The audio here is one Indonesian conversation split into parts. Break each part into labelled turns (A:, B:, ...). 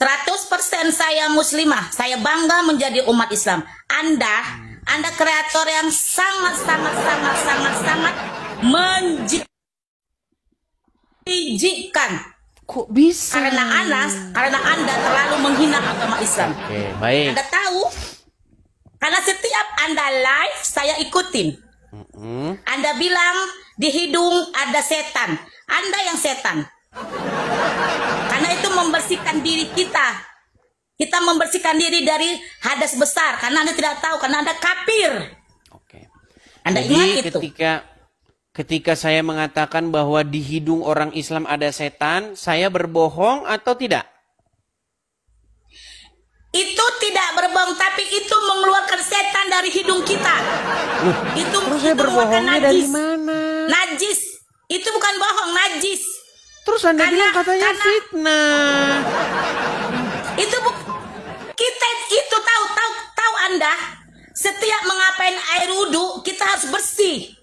A: 100% saya muslimah. Saya bangga menjadi umat Islam. Anda kreator yang sangat menjijikkan.
B: Kok bisa?
A: Karena Anda terlalu menghina agama Islam.
B: Oke, baik.
A: Anda tahu? Karena setiap Anda live, saya ikutin. Anda bilang di hidung ada setan. Anda yang setan. Karena itu membersihkan diri kita. Kita membersihkan diri dari hadas besar. Karena Anda tidak tahu. Karena Anda kafir.
B: Oke.
A: Anda
B: Jadi
A: ingat itu.
B: ketika saya mengatakan bahwa di hidung orang Islam ada setan, saya berbohong atau tidak?
A: Itu tidak berbohong, tapi itu mengeluarkan setan dari hidung kita. Itu
B: saya berbohongnya dari mana?
A: Najis. Itu bukan bohong, najis.
B: Terus Anda bilang katanya fitnah.
A: Kita itu tahu Anda. Setiap mengapain air wudhu kita harus bersih.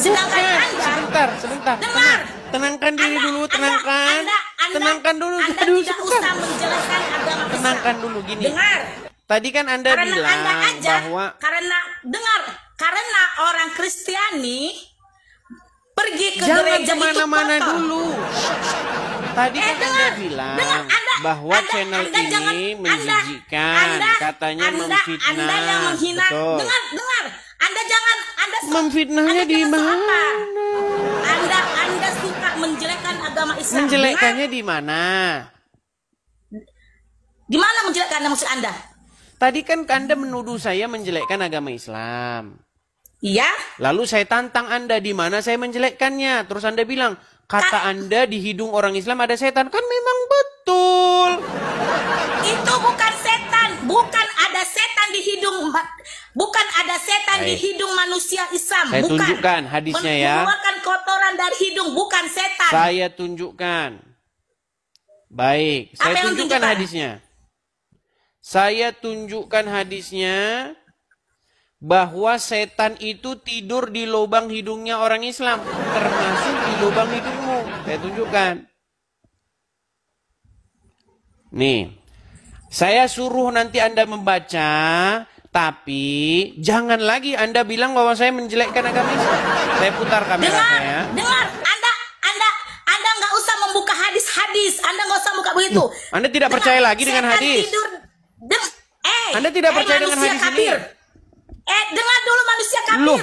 A: Sedangkan Anda
B: sebentar.
A: dengar.
B: Tenangkan diri dulu, tenangkan. Tenangkan dulu.
A: Anda
B: Aduh,
A: tidak usah menjelaskan agama Islam.
B: tenangkan dulu gini.
A: Dengar.
B: Tadi kan Anda bilang bahwa
A: karena orang Kristiani pergi ke
B: jangan
A: gereja
B: kemana-mana
A: itu kotor.
B: dulu. Tadi kan Anda bilang bahwa channel ini menjijikkan, katanya memfitnah.
A: Anda yang menghina.
B: Betul.
A: Dengar. Anda
B: memfitnahnya di mana?
A: Anda suka menjelekkan agama Islam.
B: Menjelekkannya di mana?
A: Di mana menjelekkan maksud Anda?
B: Tadi kan Anda menuduh saya menjelekkan agama Islam.
A: Iya.
B: Lalu saya tantang Anda di mana saya menjelekkannya. Terus Anda bilang, kata Anda di hidung orang Islam ada setan. Kan memang betul.
A: Itu bukan setan. Bukan ada setan di hidung. Bukan ada setan di hidung manusia Islam.
B: Saya
A: bukan.
B: tunjukkan hadisnya ya.
A: Mengeluarkan kotoran dari hidung. Bukan setan.
B: Saya tunjukkan. Baik. Saya tunjukkan hadisnya. Saya tunjukkan hadisnya. Bahwa setan itu tidur di lubang hidungnya orang Islam. Termasuk di lubang hidungmu. Saya tunjukkan. Nih. Saya suruh nanti Anda membaca. Tapi jangan lagi Anda bilang bahwa saya menjelekkan agama Islam. Saya putar kamera saya.
A: Dengar. Anda nggak usah membuka hadis-hadis. Anda nggak usah buka begitu.
B: Anda tidak percaya lagi dengan hadis. Anda tidak percaya dengan hadis
A: kafir.
B: ini.
A: Dengar dulu manusia kafir.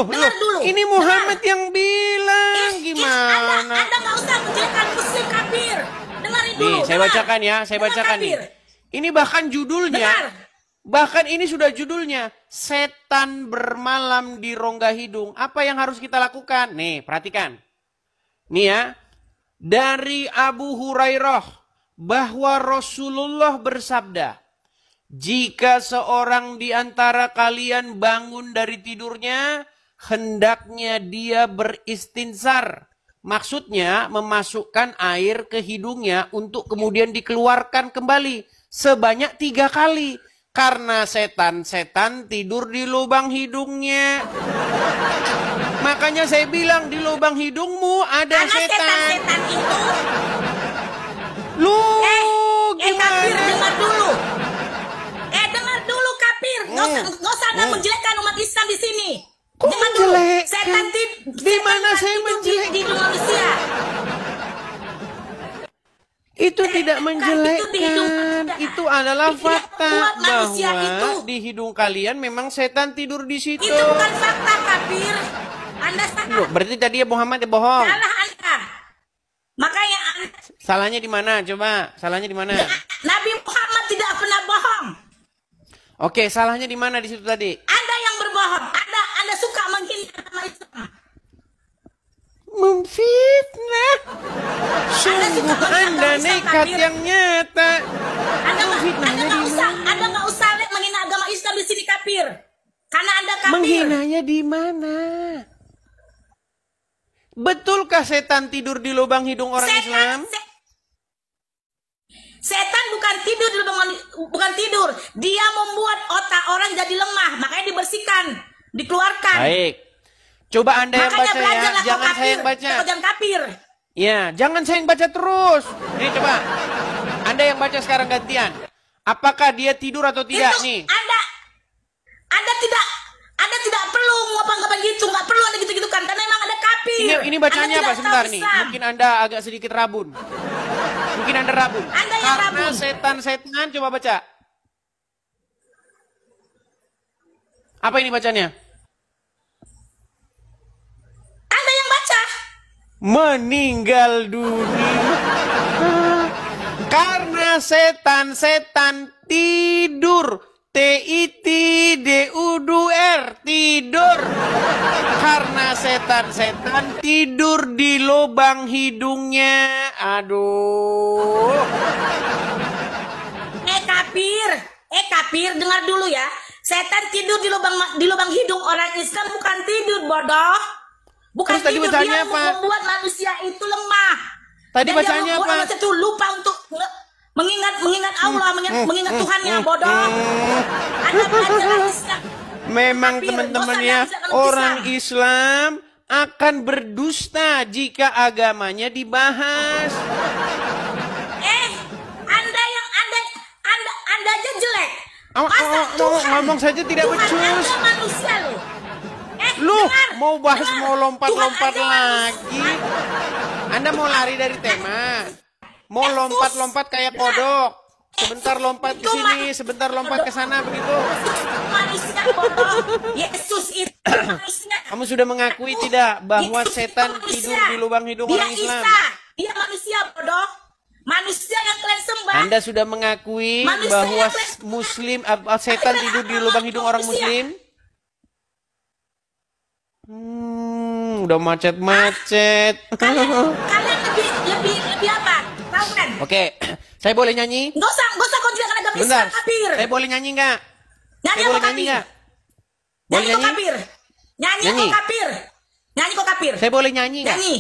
A: Dengar dulu.
B: Ini Muhammad yang bilang gimana?
A: Anda nggak usah menjelekkan muslim kafir. Dengarin dulu.
B: Nih, saya bacakan ya, saya bacakan nih. Ini bahkan judulnya. Bahkan ini sudah judulnya. Setan bermalam di rongga hidung. Apa yang harus kita lakukan? Nih, perhatikan. Nih ya. Dari Abu Hurairah bahwa Rasulullah bersabda, jika seorang di antara kalian bangun dari tidurnya, hendaknya dia beristinsar. Maksudnya memasukkan air ke hidungnya untuk kemudian dikeluarkan kembali sebanyak 3 kali. Karena setan-setan tidur di lubang hidungnya. Makanya saya bilang di lubang hidungmu ada setan.
A: Setan-setan itu.
B: Gimana?
A: Kafir, dengar dulu. Dengar dulu kafir. Nggak usah Anda menjelekkan umat Islam di sini.
B: Kok menjelekkan?
A: Setan
B: di mana saya menjelekkan?
A: Di hidung manusia.
B: Itu tidak menjelekkan. Itu adalah fakta bahwa di hidung kalian memang setan tidur di situ.
A: Itu bukan fakta kafir. Anda salah.
B: Loh, berarti tadi Muhammad bohong.
A: Salah Anda. Makanya
B: salahnya di mana? Coba, salahnya di mana?
A: Nabi Muhammad tidak pernah bohong.
B: Oke, salahnya di mana di situ tadi?
A: Anda yang berbohong. Anda suka menghina agama Islam.
B: Memfitnah. Sungguh Anda nekat yang nyata.
A: Anda nggak usah menghina agama Islam di sini kafir. Karena Anda kafir.
B: Menghinanya di mana? Betulkah setan tidur di lubang hidung orang Islam?
A: Setan bukan tidur. Dia membuat otak orang jadi lemah, makanya dibersihkan, dikeluarkan.
B: Baik. Coba Anda yang baca ya, jangan saya yang baca.
A: Jangan kafir.
B: Ya, jangan saya yang baca terus. Ini coba. Anda yang baca sekarang gantian. Apakah dia tidur atau tidak
A: Itu
B: nih?
A: Anda tidak perlu ngomong gitu, nggak perlu ada gitu-gitu kan, karena memang ada kafir.
B: Ini bacanya
A: Anda
B: apa
A: tidak
B: sebentar
A: tahu
B: nih?
A: Islam.
B: Mungkin Anda agak sedikit rabun. Mungkin Anda rabun.
A: Anda yang
B: Karena
A: rabun.
B: setan-setan, coba baca. Apa ini bacanya?
A: Anda yang baca.
B: Meninggal dunia. Karena setan-setan tidur. TITDUR tidur. Karena setan-setan tidur di lubang hidungnya. Aduh.
A: Kafir, dengar dulu ya. Setan tidur di lubang hidung, orang Islam bukan tidur, bodoh. Bukan
B: Terus tadi
A: tidur,
B: bacanya
A: dia
B: apa?
A: membuat manusia itu lemah.
B: Tadi
A: Dan
B: bacanya
A: dia membuat
B: apa?
A: manusia itu lupa untuk mengingat Allah, mengingat Tuhannya, bodoh. Anda belajar Islam.
B: Memang
A: Kafir,
B: teman-teman
A: dosa
B: ya,
A: dan Islam.
B: orang Islam akan berdusta jika agamanya dibahas.
A: Anda aja jelek. Masa Tuhan,
B: Ngomong saja tidak
A: Tuhan
B: becus.
A: Anda manusia loh.
B: Lu
A: Dengar,
B: mau bahas
A: dengar.
B: mau lompat-lompat
A: Tuhan Anda
B: lagi. Anda mau lari dari tema. Mau
A: Yesus.
B: lompat-lompat kayak kodok. Sebentar lompat ke
A: Itu
B: sini, sebentar lompat ke sana begitu.
A: Manusia bodoh. Yesus itu manusia.
B: Kamu sudah mengakui tidak bahwa
A: Yesus itu
B: setan
A: manusia.
B: tidur di lubang hidung
A: Dia
B: orang Islam?
A: Isa. Dia manusia bodoh. Manusia yang kalian sembah.
B: Anda sudah mengakui
A: Manusia
B: bahwa
A: yang kalian-
B: Muslim setan tidur di lubang hidung orang Muslim? Udah macet-macet.
A: Kalian lebih apa? Tahu kan?
B: Oke, saya boleh nyanyi?
A: Nggak usah kau tidak agama
B: Bentar,
A: Islam, kafir.
B: saya boleh nyanyi nggak?
A: Nyanyi
B: Saya
A: kok
B: boleh nyanyi
A: kafir.
B: nggak? Boleh
A: Nyanyi kok
B: nyanyi?
A: kafir. Nyanyi
B: Nyanyi.
A: kok kafir. Nyanyi kok kafir.
B: Saya boleh nyanyi nggak?
A: Nyanyi.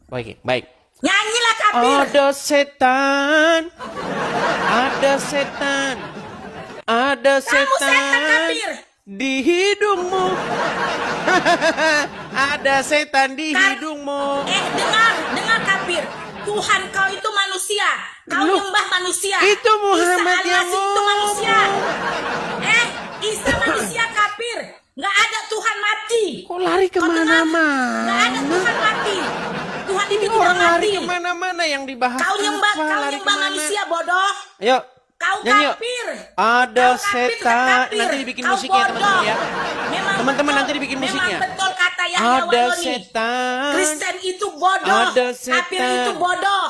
B: Baik, baik.
A: Nyanyilah kafir.
B: Ada setan, ada setan, ada
A: Kamu setan
B: setan
A: kafir.
B: di hidungmu. Ada setan di
A: Kar-
B: hidungmu.
A: Dengar kafir. Tuhan kau itu manusia. Kau
B: Loh,
A: nyembah manusia.
B: itu Muhammad
A: Isa
B: yang
A: Al-Masih itu manusia. Isa manusia kafir. Nggak ada Tuhan mati.
B: Kok lari
A: Kau dengar?
B: kemana-mana?
A: Nggak ada Tuhan mati. Tuhan itu tidak
B: Orang lari
A: mati.
B: kemana-mana yang dibahas.
A: Kau nyembah,
B: apa?
A: kau
B: Lari
A: nyembah
B: kemana?
A: manusia bodoh.
B: Ayo,
A: Kau
B: nyanyi yuk.
A: kafir.
B: Ada
A: Kau kafir,
B: setan.
A: kafir.
B: Nanti dibikin
A: Kau
B: musiknya
A: bodoh.
B: teman-teman ya.
A: Memang
B: Teman-teman
A: betul-
B: nanti dibikin musiknya.
A: Memang betul kata Yahya
B: Ada
A: Wahyoni.
B: setan.
A: Kristen itu bodoh.
B: Ada
A: Kafir
B: setan.
A: itu bodoh.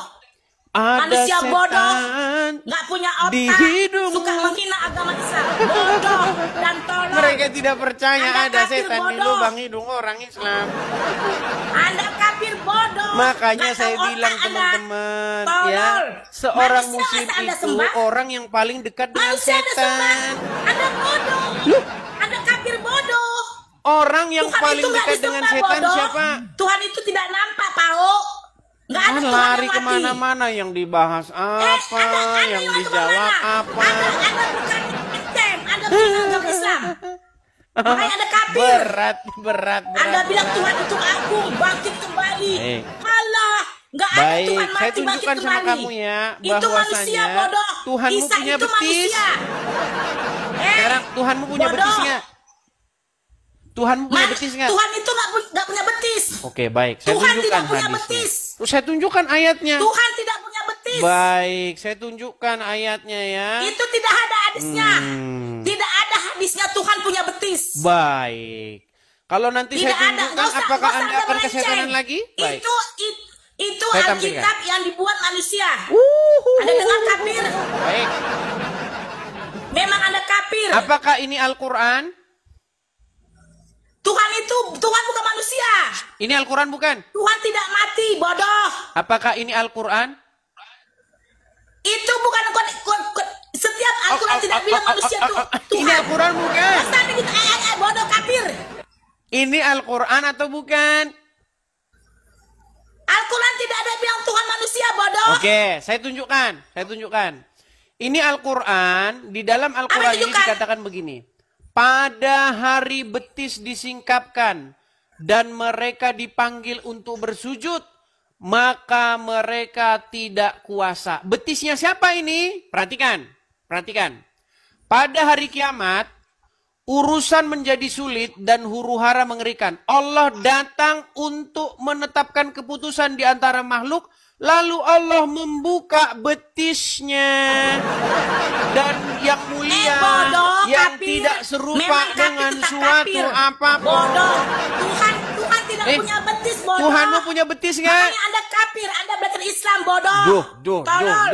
B: Ada
A: Manusia bodoh.
B: setan.
A: Nggak punya otak.
B: Di hidungmu.
A: Suka menghina agama Islam. Bodoh dan tolol.
B: Mereka tidak percaya
A: Anda
B: ada
A: kafir
B: setan di
A: bodoh.
B: lubang hidung orang Islam.
A: Anda kafir bodoh.
B: Makanya
A: Nggak
B: saya
A: tahu
B: bilang
A: otak Anda.
B: teman-teman
A: Tolol.
B: ya, seorang
A: Manusia
B: muslim
A: masa Anda
B: itu
A: sembah?
B: orang yang paling dekat dengan
A: Manusia Anda sembah.
B: setan.
A: Anda bodoh. Anda kafir bodoh.
B: Orang yang
A: Tuhan
B: paling
A: itu nggak
B: dekat dengan
A: disembah,
B: setan
A: bodoh.
B: siapa?
A: Tuhan itu tidak nampak, Pao. Nggak ada Tuhan
B: Lari
A: yang mati.
B: kemana-mana yang dibahas apa,
A: Anda
B: yang
A: lari
B: dijawab
A: kemana-mana.
B: apa.
A: Anda bukan Kristen, Anda bukan agama Islam. Makanya Anda kafir.
B: Berat.
A: Anda bilang Tuhan itu agung, bangkit kembali.
B: Eh.
A: Malah, nggak ada
B: Baik,
A: Tuhan
B: saya
A: mati bangkit
B: tunjukkan sama
A: kembali.
B: kamu ya,
A: Itu manusia
B: bahwasanya
A: bodoh.
B: Tuhanmu
A: Isa
B: punya
A: itu
B: betis.
A: manusia.
B: Sekarang Tuhanmu punya
A: bodoh.
B: betis nggak? Tuhanmu punya betis nggak?
A: Tuhan itu nggak punya betis.
B: Oke, baik. Saya
A: Tuhan
B: tunjukkan
A: tidak punya
B: hadisnya.
A: betis.
B: Terus saya tunjukkan ayatnya.
A: Tuhan tidak punya betis.
B: Baik, saya tunjukkan ayatnya ya.
A: Itu tidak ada hadisnya.
B: Hmm.
A: Tidak ada hadisnya Tuhan punya betis.
B: Baik. Kalau nanti
A: Tidak
B: saya
A: ada.
B: tunjukkan, apakah Anda akan kesetanan lagi? Baik.
A: Itu
B: Saya tampilkan.
A: Alkitab yang dibuat manusia. Anda dengar kafir?
B: Baik.
A: Memang Anda kafir.
B: Apakah ini Al-Quran?
A: Tuhan bukan manusia.
B: Ini Al-Quran bukan?
A: Tuhan tidak mati, bodoh.
B: Apakah ini Al-Quran?
A: Itu bukan setiap Al-Quran tidak bilang manusia itu Tuhan.
B: Ini Al-Quran bukan?
A: Masa Anda gitu, bodoh kafir.
B: Ini Al-Quran atau bukan?
A: Al-Quran tidak ada bilang Tuhan manusia, bodoh.
B: Oke, saya tunjukkan. Ini Al-Quran, di dalam Al-Quran ini
A: tunjukkan?
B: dikatakan begini. Pada hari betis disingkapkan dan mereka dipanggil untuk bersujud, maka mereka tidak kuasa. Betisnya siapa ini? Perhatikan, perhatikan. Pada hari kiamat, urusan menjadi sulit dan huru-hara mengerikan. Allah datang untuk menetapkan keputusan di antara makhluk, lalu Allah membuka betisnya. Dan yang mulia,
A: bodoh,
B: yang
A: kafir.
B: tidak serupa
A: Memang kafir
B: dengan
A: tetap
B: suatu
A: kafir.
B: apapun.
A: Bodoh. Tuhan tidak punya betis, bodoh.
B: Tuhanmu punya betis nggak?
A: Makanya Anda kafir, Anda belajar Islam, bodoh. Tolol.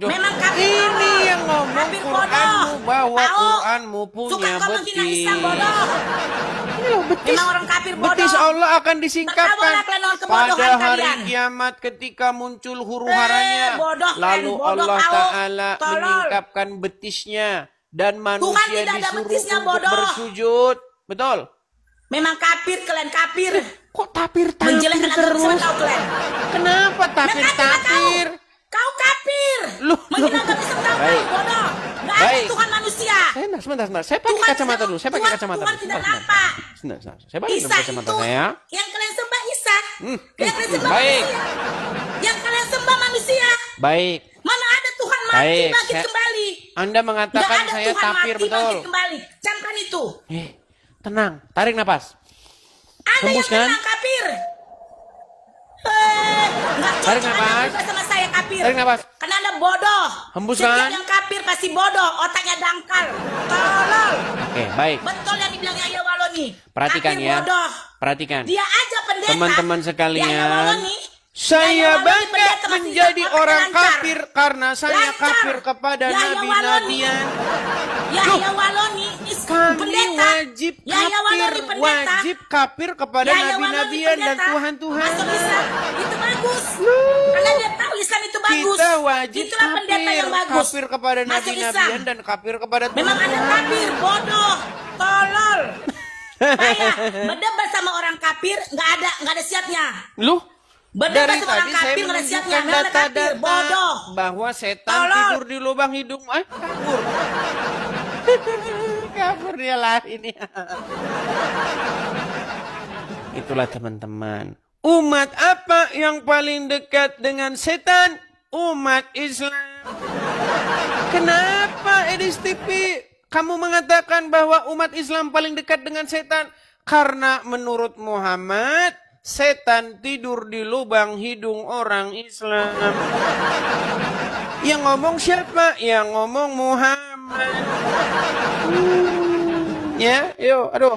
A: Memang kafir.
B: Ini
A: bodoh.
B: yang ngomong
A: Kafir,
B: Quranmu bahwa
A: Tahu?
B: Quranmu punya
A: Suka kau menghina
B: betis.
A: Islam, bodoh.
B: Ini loh betis.
A: Memang orang kafir bodoh.
B: Betis Allah akan disingkapkan
A: Bertabuhlah kalian orang kebodohan
B: pada hari
A: kalian.
B: kiamat ketika muncul huru-haranya.
A: Bodoh kalian,
B: Lalu
A: bodoh
B: Allah
A: kau.
B: Ta'ala
A: Tolol.
B: menyingkapkan betisnya. Dan manusia
A: tidak ada
B: disuruh
A: betisnya,
B: untuk
A: bodoh.
B: bersujud. Betul?
A: Memang kafir, kalian kafir.
B: Kok tapir-tapir
A: Menjelekkan agama
B: terus?
A: Islam kau kalian.
B: Kenapa
A: Memang
B: tapir-tapir?
A: Kau kafir.
B: Loh,
A: Menghina agama Islam kau,
B: Baik.
A: bodoh. Nggak ada
B: Baik.
A: Tuhan manusia.
B: Sebentar. Saya pakai
A: Tuhan
B: kacamata
A: tidak-
B: dulu. Saya pakai
A: Tuhan-
B: kacamata
A: Tuhan
B: dulu.
A: tidak
B: Sebentar.
A: nampak.
B: Sebentar. Saya pakai
A: Isa
B: kacamata
A: itu
B: saya.
A: yang kalian sembah Isa. Yang kalian sembah
B: Baik.
A: manusia. Yang kalian sembah manusia.
B: Baik.
A: Mana ada Tuhan mati
B: Baik,
A: bangkit
B: saya-
A: kembali.
B: Anda
A: Nggak
B: mengatakan
A: ada
B: saya
A: Tuhan
B: tapir,
A: mati
B: betul.
A: bangkit kembali. Camkan itu.
B: Tenang. Tarik napas.
A: Anda
B: Hembus,
A: yang
B: kan?
A: menang kafir. Nggak
B: Tarik
A: cocok
B: napas.
A: Anda juga sama saya kafir.
B: Tarik napas.
A: Karena Anda bodoh.
B: Hembus,
A: Setiap
B: kan?
A: yang kafir pasti bodoh. Otaknya dangkal. Tolol.
B: Oke, baik.
A: Betul yang dibilang Yahya Waloni.
B: Perhatikan
A: Kafir
B: ya.
A: bodoh.
B: Perhatikan.
A: Dia aja pendeta.
B: Teman-teman
A: Yahya
B: sekalian,
A: Waloni.
B: saya
A: Yahya Waloni
B: banyak
A: pendeta masih
B: menjadi
A: otaknya
B: orang
A: lancar.
B: kafir karena saya
A: Lancar.
B: kafir kepada
A: Yahya Waloni.
B: nabi-nabian.
A: Yahya Waloni
B: Kami
A: pendeta.
B: wajib
A: Yahya Waloni
B: kafir,
A: pendeta.
B: wajib kafir kepada
A: Yahya Waloni
B: nabi-nabian dan
A: pendeta.
B: Tuhan-Tuhan.
A: Masuk Islam itu bagus. Karena dia tahu Islam itu bagus.
B: Kita wajib
A: Itulah pendeta
B: kafir,
A: yang bagus.
B: kafir kepada
A: Masuk
B: nabi-nabian
A: Islam.
B: dan kafir kepada
A: Memang Anda
B: Tuhan.
A: kafir, bodoh, tolol. Saya berdebat sama orang kafir nggak ada siapnya.
B: Loh?
A: Berdebat
B: Dari
A: sama orang
B: tadi saya
A: kafir nggak ada siapnya.
B: menunjukkan
A: Memang Anda kafir,
B: data-data
A: bodoh.
B: bahwa setan
A: Tolol.
B: tidur di lubang hidung. Kabur. Kabur dia lari nih. Itulah teman-teman. Umat apa yang paling dekat dengan setan? Umat Islam. Kenapa Edis TV kamu mengatakan bahwa umat Islam paling dekat dengan setan? Karena menurut Muhammad, setan tidur di lubang hidung orang Islam. Yang ngomong siapa? Yang ngomong Muhammad. Ya, yuk, aduh.